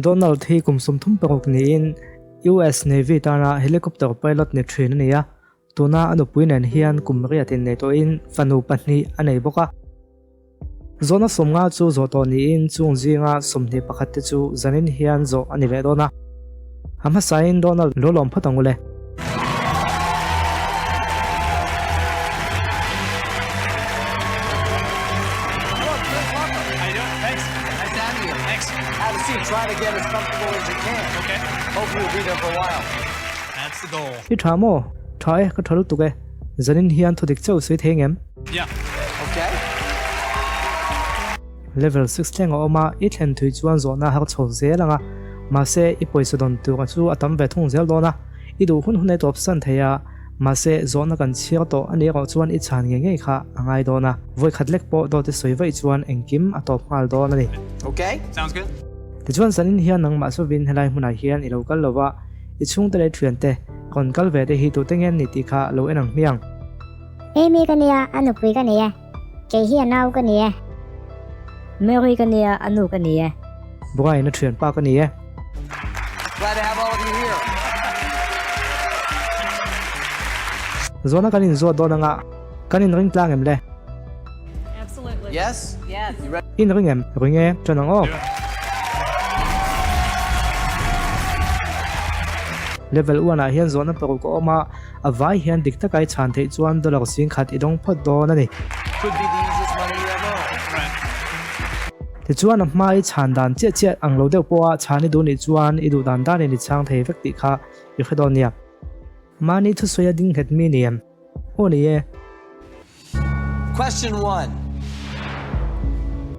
Donald hi kum sum thum pekok ni in US Navy tana helicopter pilot ni thrin ania tuna anu puinen hian kum riatin nei to in fanu pahni anei boka zona somnga chu zo to ni in chung jinga somni pakhat te chu zanin hian zo ani le dona hama sain Donald lolom phatangule Try to get as comfortable as you can. Okay. Hopefully you'll be there for a while. That's the goal. hi thamo thai ka thalu tuke zanin hian thodik chau sei thengem Yeah. Okay. level 6 thleng oma I thlen thui chuan zona har chho zelanga ma se I poisa don tu chu atam ve thung zel dona I du hun hun nei top san theya ma se zona kan chiar to ani ro chuan I chan nge nge kha angai dona voi khatlek po do te soiwai chuan engkim atop ngal dona ni Okay. Sounds good. ti chuan sanin hian nang ma so vin helai munai hian I lo kal lova I chung te le thrian te kon kal ve de hi tu tengen ni ti kha lo enang miang Amy kania anu pui kania ke hi anau kania Mary kania anu kania buai na thrian pa ka ni e Glad to have all of you here. zona kanin zo dona nga kanin ring tlang em le Absolutely. Yes? Yes. You ready? in ring em ring e chanang o level 1 a hian zona peru ko oma avai hian dikta kai chan thei chuan dollar sing khat idong phot do na ni Could be the easiest money you ever earned. Right. ti chuan a mai chan dan che che ang lo deuh po a chani du ni chuan I du dan dan ni chang thei vek ti kha I khadon nia mani thu soya ding het mi niam o ni e Question 1.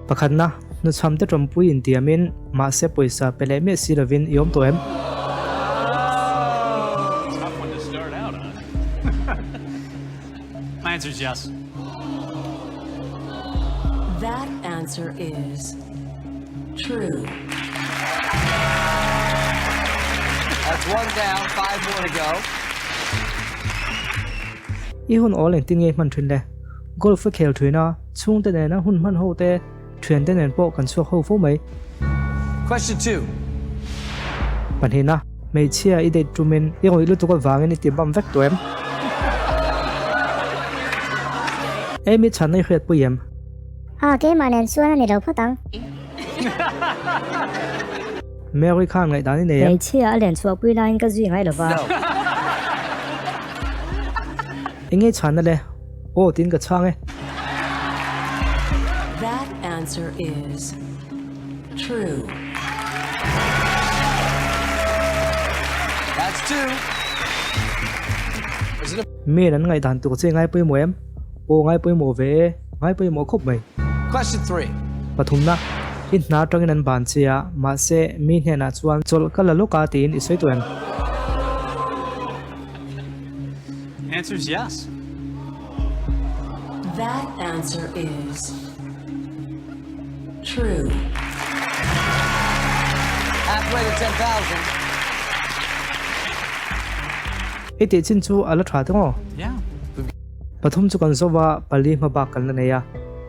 pakhat na nu cham te trom pui in tiamin ma se poisa pele me siravin yom to em Tough one to start out on. My answer is yes. That answer is true. That's one down, 5 more to go. I hun all en tin nge man thrin le golf khel thuina chung te ne na hun man ho te thuyền te nen po kan chuak ho fo mai Question 2. panhina mei chia I date trumin I roi lu to ko wangin I timbam vek to em emi chan nei khret puyem ke manen suan ani lo phatang Mary Khan ngai dani ne Ei chia len chuak pui line ka zui ngai lova No. inge chan na le o tin ka chang e That answer is true. That's 2. Is it a mi nan ngai dan tu che ngai pui mo em o ngai pui mo ve ngai pui mo khop mai question 3? pathum na in na tangin an ban chia ma se mi hne na chuan chol kala loka tin I sei to em Answer is yes. That answer is true. Halfway to 10,000. iti chin chu ala tha te ngo Yeah. pathum chu kan zowa pali ma ba kan na ya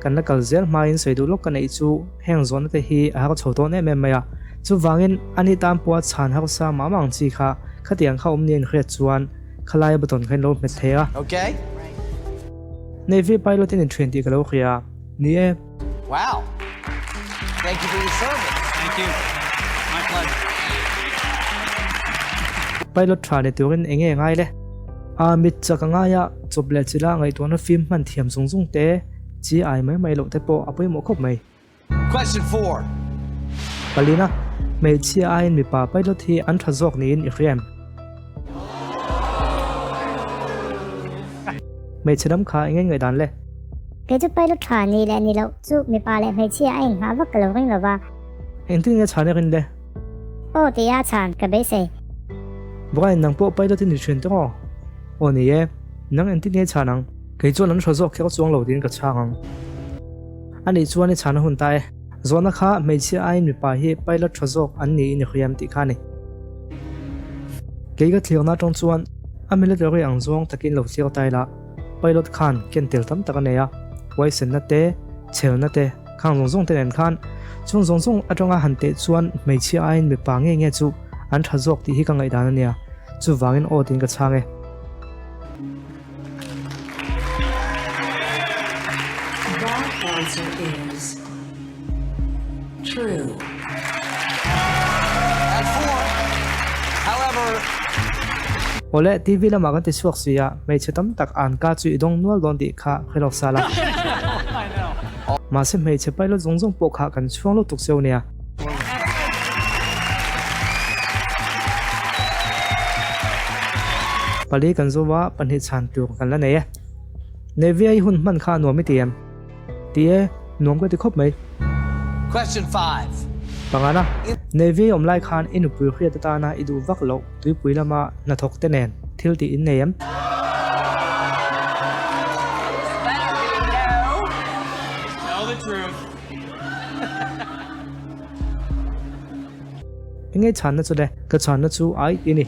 kan na kal zel ma in seidu lok kan ei chu heng zon te hi a ha chho to ne me maya chu wangin ani tam po chan ha sa ma mang chi kha khatiang kha nin khret chuan khalai baton khain lo met thea Okay. Navy pilot in 20 kalo khia ni e Wow. Thank you for your service. Thank you. My pleasure. pilot tha ne turin enge ngai le a mit chakanga ya chople chila ngai to na film man thiam sung sung te chi ai mai mai lo te po apoi mo khop mai Question 4. palina mei chi ai mi pa pilot hi an tha jok ni in ikhrem mei chadam kha enge ngai dan le ke chu pai lo tha ni le ni lo chu mi pa le mai chia ai ha vak lo ring lova eng tin nge chane rin le o ti ya chan ka be se boy nang po pilot ni chen to oni e nang en tin nge chanang kei chu nan tha jok khe chuang lo din ka chang ani chuan ni chana hun tai zona kha mei chi ai mi pa hi pilot tha jok an ni in khriam ti kha ni kei ga thliona tong chuan amile de ri ang zong takin lo chiao tai la pilot khan ken tel tam tak ne ya wai sen na te chel na te khang zong zong te nen khan chung zong zong atonga hante chuan meichia ain mi pa nge chu an thazok ti hi ka ngai dan ania chu wangin o tin ka change That answer is true. And 4. However, ole TV lama kan ti suak sia meiche tam tak an ka chu idong nual don ti kha khelok sala I know. ma se meiche pilot zong zong po kha kan chuang lo tuk seu nia pali kan zowa panhi chan tu kan la nei Navy ai hun man kha no mi tiam tie nom ko ti khop mai question 5. pangana Navy om lai khan inu pui khria ta na idu vak lo tui pui lama na thok te nen thil ti in neyam Tell the truth. nge chan na chu de ka chan na chu ai ini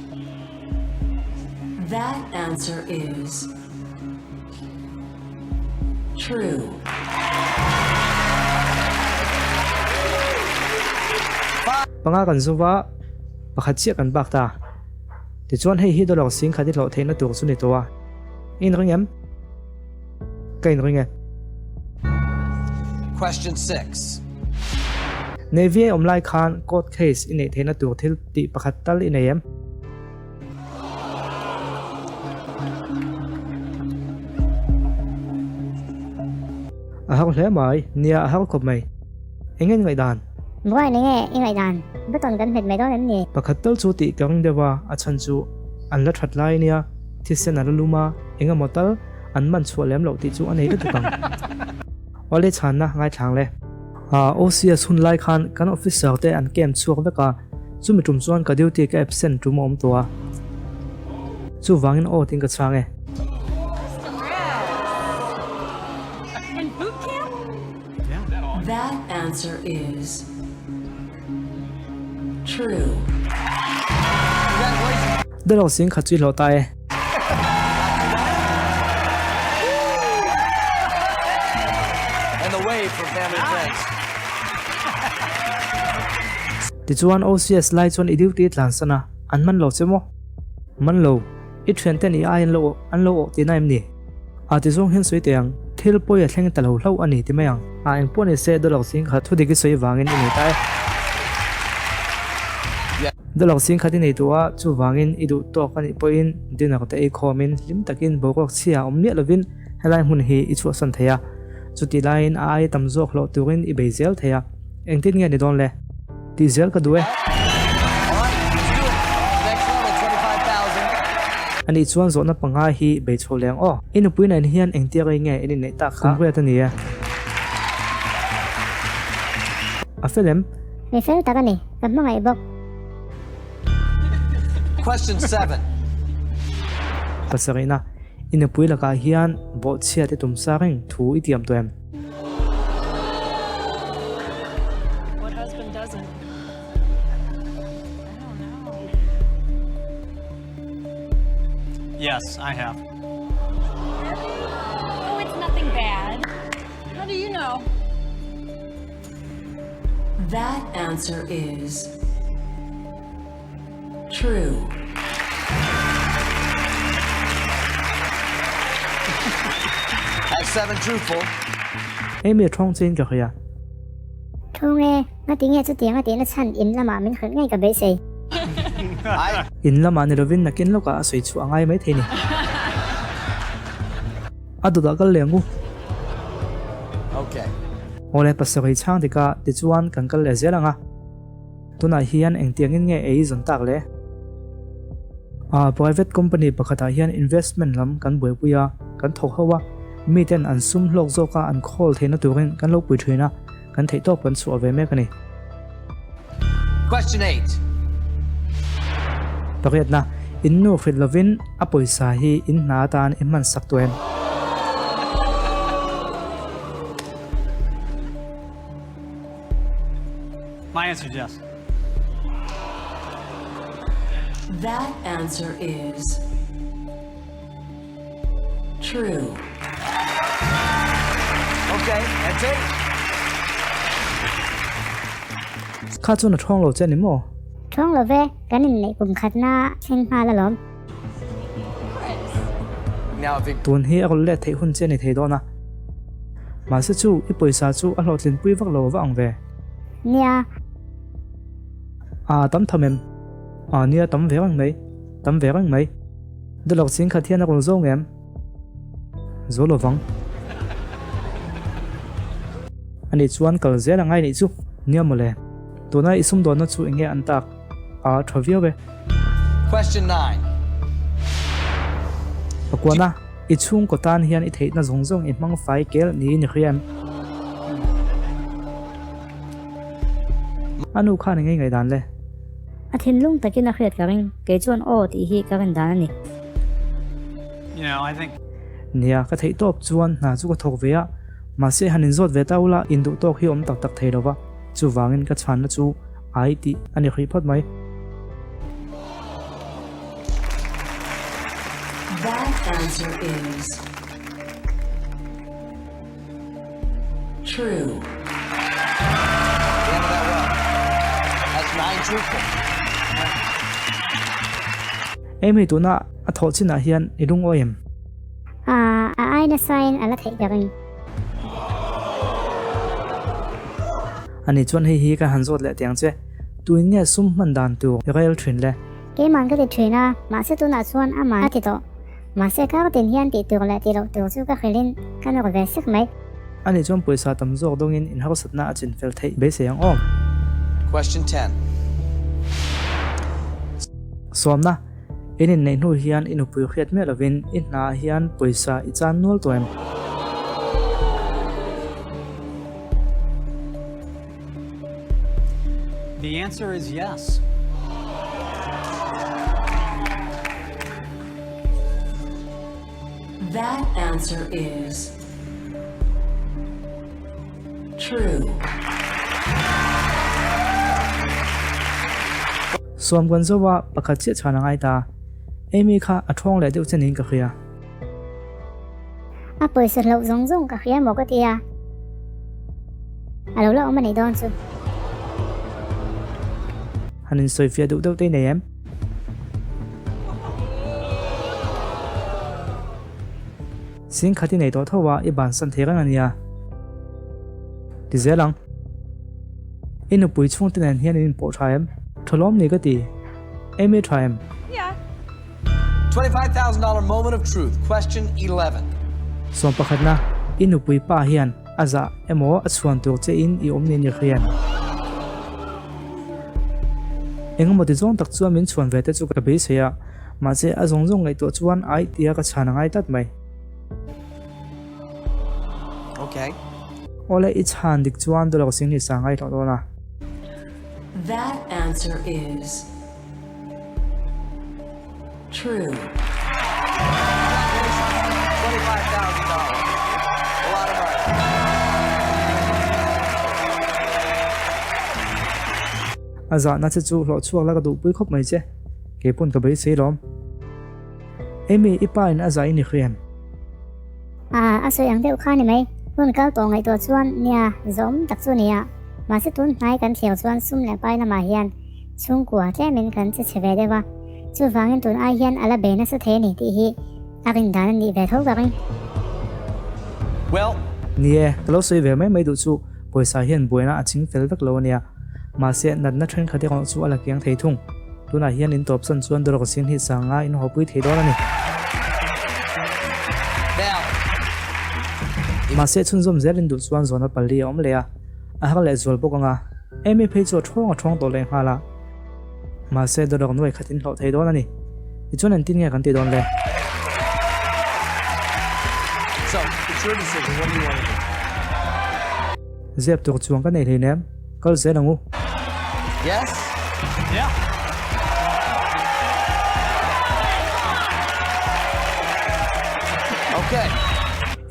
That answer is true. panga kan zowa pakhat chia kan bak ta ti chuan hei hi do lo sing khati lo theina tur chu ni to wa in ringem kain ringe Question 6. Navy om lai khan court case in ei theina tur thil ti pakhat tal in em a hak hle mai nia a hak khop mai engen ngai dan Buai ni nge ingai dan. Beton kan het mai do nem ni. pakhat tal chu ti kang dewa a chan chu an la that lai nia thi sen ar luma enga motal an man chu lem lo ti chu anei le tukang ole chan na ngai thang le OCS hun lai khan kan officer te an kem chuak veka chu mi tum chuan ka duty ka absent tu mom to chu wangin o ting ka change That answer is true. Congratulations. de lo sing kha chi lo tai And the wave from family and friends. ti chuan OCS lai chuan i duty tlan sana an man lo chemo man lo I thwen ten I an lo ti naim ni a ti zong hin soi tiang thil poi a thleng talo hlo ani ti mayang a eng poni se de lo sing kha thu digi soi wangin ini tai de lo sing kha ti nei tuwa chu wangin idu to kan I poin dinak te I khomin lim takin bokok chia omni lovin helai mun hi I chu san theya chu ti line ai tam zok lo turin I bezel theya eng tin nge ni don le ti zel ka duwe All right, let's do it. Next level, 25,000. ani chuan zo na panga hi be choleng o inu puina in hian eng tia nge ini nei ta khum re ta ni a felem Ni fel ta kan ni. Kan ma ngai bok. Question 7. pasarina inu puila ka hian bo chia te tum sa reng thu I tiam toem What husband doesn't? Yes, I have. Oh, it's nothing bad. How do you know? That answer is true. That's 7 truthful. emi thong chin ka khya Thu nge. Nga ti nge chu ti nga ti na chan in lama min khon ngai ka be sei. I, in lama ni rovin nakin loka asoi chu angai mai theini adu da kal lengu okay. ole pasari chang dika ti chuan kan kal le zelanga tuna hian eng tiangin nge ei zon tak le private company pakhata hian investment lam kan boi puya kan thok hawa mi ten an sum hlok zoka an khol theina turin kan lo pui thina kan thei to pan chu ave me kani Question 8. pakhet na innu khrit lovin a poisa hi in na tan iman sak tuen My answer is yes. That answer is true. Okay, that's it. khá chu na thong lo chen ni mo thong lo ve kanin nei kum khatna theng ha la lom Now, if it tuần hi akol le thei hun chen ni thei do na ma se chu I poisa chu a hlot lin pui vak lo wa ang ve nia tam thamem nia tam ve rang mai de lok sing khathian akol zo ngem zo lo wang ani chuan kal zel angai ni chu nia mole tuna isum don na chu inge antak thavia ve question 9. akwana I chung ko tan hian I thei na zong I mang fai kel ni ni khiam anu kha ni ngai dan le a thin lung takin a khret karing ke chuan o ti hi karin dan ani You know, I think nia ka thei top chuan na chu ko thok ve a ma se hanin zot ve taula indu tok hi om tak tak thei rowa chu wangin ka chan na chu ai ti ani khri phat mai That answer is true. You handled that well. That's 9 truthful. emi tuna a thol china hian irung oem a ai na sign ala thei karing ani chuan hi ka han zot le tiang che tuin nge sum man dan tu rail train le ke man ka ti thina ma se tu na chuan ama ti to ma se ka tin hian ti tu la ti ro tu chu ka khelin kan ro ve sik mai ani chuan poisa tam zok dongin in har satna a chin fel thei be se yang om Question 10. somna enin nei nu hian inu pui khiat me lovin in na hian poisa I chan nol toem the answer is yes. That answer is true. som gon zowa pakhat che chana ngai ta emi kha athong le deu chenin ka khia a poi se lo zong ka khia mo ka tia alo la o mani don chu hanin soifia deu deu te nei em sing khati nei to thowa I ban san thega ania ti zelang inu pui chung ten hian in po thaem tholom ni ka ti emi thaem Yeah. $25,000 moment of truth. Question 11. som pakhat na inu pui pa hian aza emo achuan tu che in I omni ni khian engmo ti zong tak chuan min chuan ve te chu ka be se ya ma che azong zong ngai to chuan ai tia ka chana ngai tat mai Okay. ole I chan dik chuan do lo sing ni sangai to na That answer is true. $25,000. A lot of money. aza na che chu lo chuak la ka du pui khop mai che ke pun ka be se lom emi ipa in aza ini khiam a so yang deu kha ni mai hun kal to ngai to chuan nia zom tak chu nia ma se tun nai kan thiau chuan sum le pai na ma hian chung kwa te min kan che cheve dewa chu wangin tun ai hian ala be na sa the ni ti hi akin dan ni ve tho ka ring Well, nie kalo sei ve mai mai du chu poisa hian buina aching fel vek lo nia ma se nat na thren khati ko chu ala kyang thei thung tuna hian in top san chuan dor ko sin hi sanga in hopui thei dor ani now, ma se chun zom zelin du chuan zona palli om le a har le zol bokanga emi phei chu thong to le hala ma se dor noi khatin lo thei dor ani I chuan an tin nge kan ti don le so it's your decision. What do you want to do? zep tu chuang ka nei nem kal zelangu Yes? Yeah. Okay.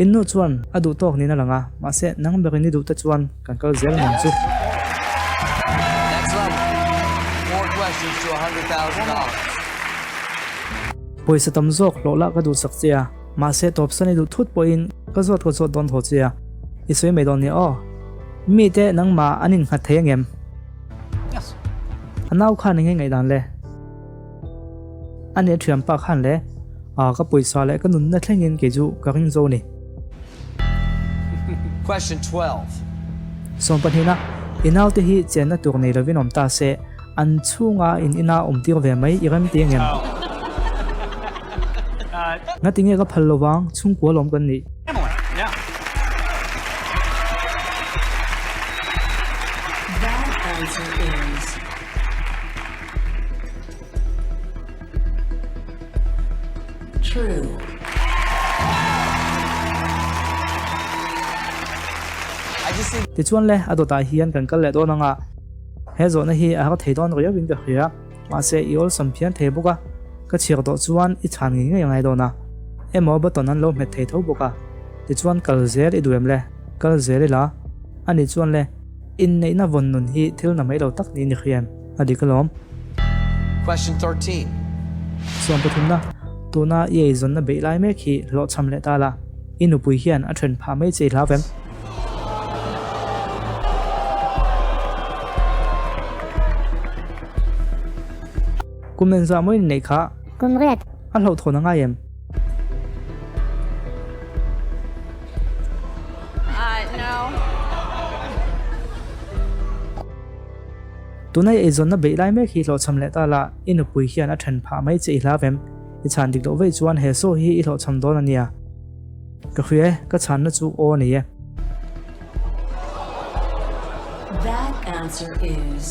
in no chuan adu tok ni na langa ma se nang be ni du ta chuan kan kal zel nam chu Next level. 4 questions to $100,000. poisa tam zok lo la ka du sak chia ma se top sani du thut po in ka zot ko zot don tho chia I soi me don ni o mi te nang ma anin kha the ngem anau khan ngai dan le ane thiam pa khan le ka poisa le ka nun na thlengin ke ju ka ring zo ni Question 12. som panhina inau te hi chen na tur nei lovin om ta se an chunga in ina om tir ve mai iram ti ngem nga tinge ka phal lowang chung ko lom kan ni Emily, yeah. That answer is true. I just think ti chuan le adota hian kan kal le do na nga he zo na hi a ka thei don rio win ka khia ma se i ol sam phian the boka ka chir do chuan i chan ngi ngai ngai do na emo ba ton an lo me thei tho boka ti chuan kal zer i duem le kal zer la ani chuan le in nei na von nun hi thil na mai lo tak ni ni khiam adi kalom question 13. som pathum na tuna ye zon na be lai me khi lo cham le ta la inu pui hian a then pha mai che hlawem kumen za moi nei kha kum riat a lo thona nga yem No. tunai e zon na be lai me khi lo cham le ta la inu pui hian a then pha mai che hlawem i chan dik do ve chuan he so hi i lo cham don ania ka khue ka chan na chu o ni ye That answer is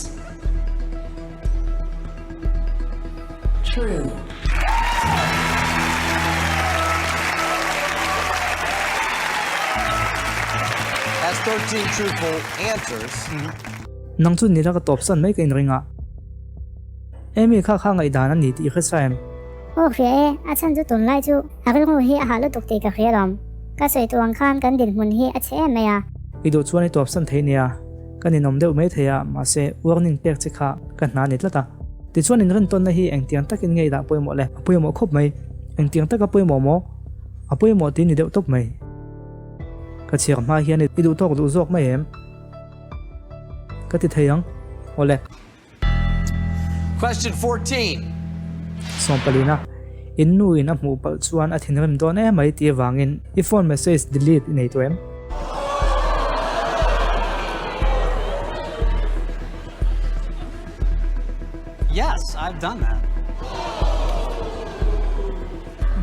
true. That's 13 truthful answers. nang chu ni la ka top san mai ka in ringa emi kha kha ngai dan ani ti kha saem ô khía a chan chu tun lai chu a cái ngô hi a ha lu tuk ti ka khía rom ka soi tuang khan kan din mun hi a che me ya i do chuan i top san thei nia kan inom deuh mai theya ma se warning pek che kha kan na ni tlata ti chuan in ren ton na hi eng tiang takin ngei da poimo le poimo khop mai eng tiang taka poimo mo a poimo ti ni deuh top mai ka chiar ma hian i du tok du zok mai em ka ti theyang ole Question 14. som palina in nu in a mu pal chuan a thin rem don e mai ti wangin I phone message delete nei to em Yes, I've done that.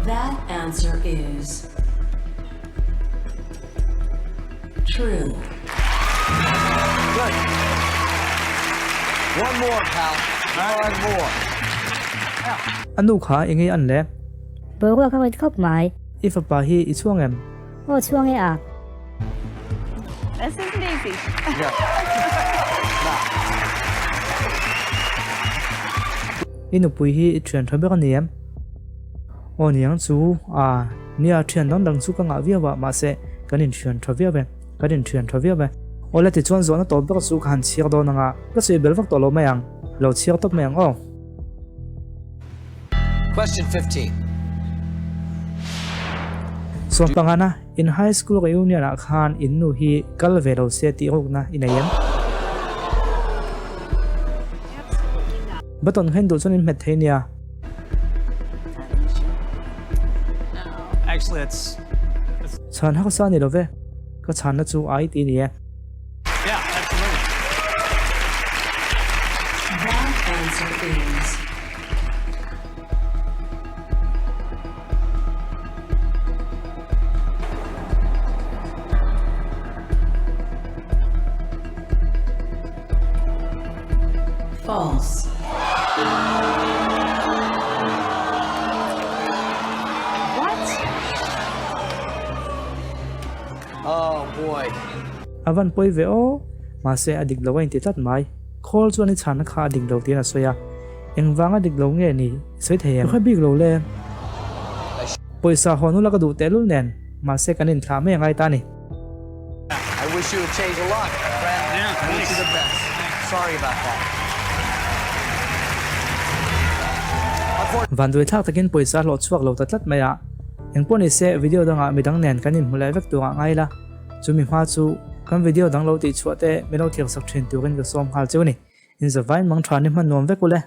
That answer is true. Good. One more, pal. One more. anu kha ingai an le bố qua không khóc mãi if a pa hi I chuang em ô chuông ấy à This isn't easy. Yeah. inu pui hi I thian thabe kan niam o niang chu a nia thian dang dang chu ka nga via wa ma se kanin thian thavia be kanin thian thavia be ola ti chuan zona to be chu khan chiar do nanga ka se bel vak to lo mayang lo chiar top mayang o Question 15. so pangana in high school reunion a khan in nu hi kal ve lo se ti rok na inayam baton hen do chon in met thenia Actually, it's chan ha sa ni lo ve ka chan na chu ai ti ni e yeah, absolutely. That answer is false. What? Oh boy. avan poi ve o ma se adik lo in ti tat mai khol chuan I chan kha adik lo ti na soya engwang adik lo nge ni soi the kha big lo le poisa honu la ka du telul nen ma se kanin thla me ngai ta ni I wish you would change a lot, friend. Yeah, I wish you the thanks. best. Sorry about that. van doi thak takin poisa lo chuak lo tatlat maya engpon I se video danga midang nen kanin mulai vek tu ngai la chumi ma chu kan video dang lo ti chuate melo thiak sak thin turin ka som hal chu ni in zawai mang thani man nom vekule